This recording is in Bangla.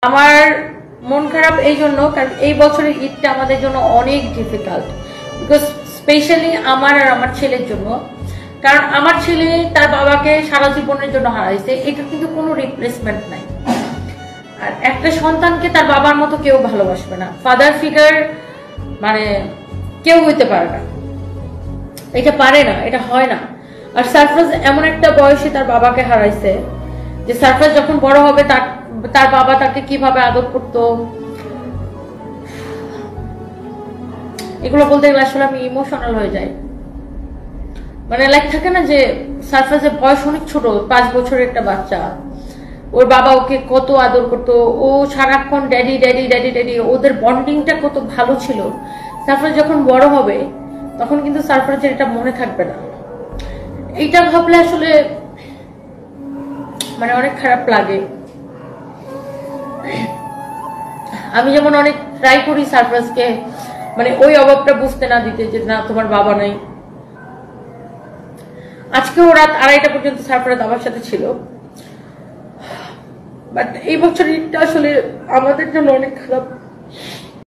আমার মন খারাপ এই জন্য কারণ এই বছরের ঈদটা আমাদের জন্য অনেক ডিফিকাল্ট, বিকজ স্পেশালি আমার আর আমার ছেলের জন্য। কারণ আমার ছেলে তার বাবাকে সারা জীবনের জন্য হারাইছে, এটা কিন্তু কোনো রিপ্লেসমেন্ট নাই। আর একটা সন্তানকে তার বাবার মতো কেউ ভালোবাসবে না, ফাদার ফিগার মানে কেউ হইতে পারে না, এটা পারে না, এটা হয় না। আর সারফরাজ এমন একটা বয়সে তার বাবাকে হারাইছে যে সারফরাজ যখন বড় হবে তার বাবা তাকে কিভাবে আদর করতো, এগুলো বলতে গেলে আসলে আমি ইমোশনাল হয়ে যাই। মানে লাইক থাকে না যে সারফরাজের বয়স অনেক ছোট, 5 বছরের একটা বাচ্চা, ওর বাবা ওকে কত আদর করতো, ও সারাক্ষণ ড্যাডি ড্যাডি ড্যাডি ড্যাডি, ওদের বন্ডিংটা কত ভালো ছিল। সারফরাজ যখন বড় হবে তখন কিন্তু সারফরাজের এটা মনে থাকবে না। এইটা ভাবলে আসলে মানে অনেক খারাপ লাগে। আমি যেমন অনেক ট্রাই করি সারফরাজকে মানে ওই অভাবটা বুঝতে না দিতে, যে না তোমার বাবা নাই। আজকেও রাত 2:30 পর্যন্ত সারফরাজ আমার সাথে ছিল। বাট এই বছর ঈদটা আসলে আমাদের জন্য অনেক খারাপ।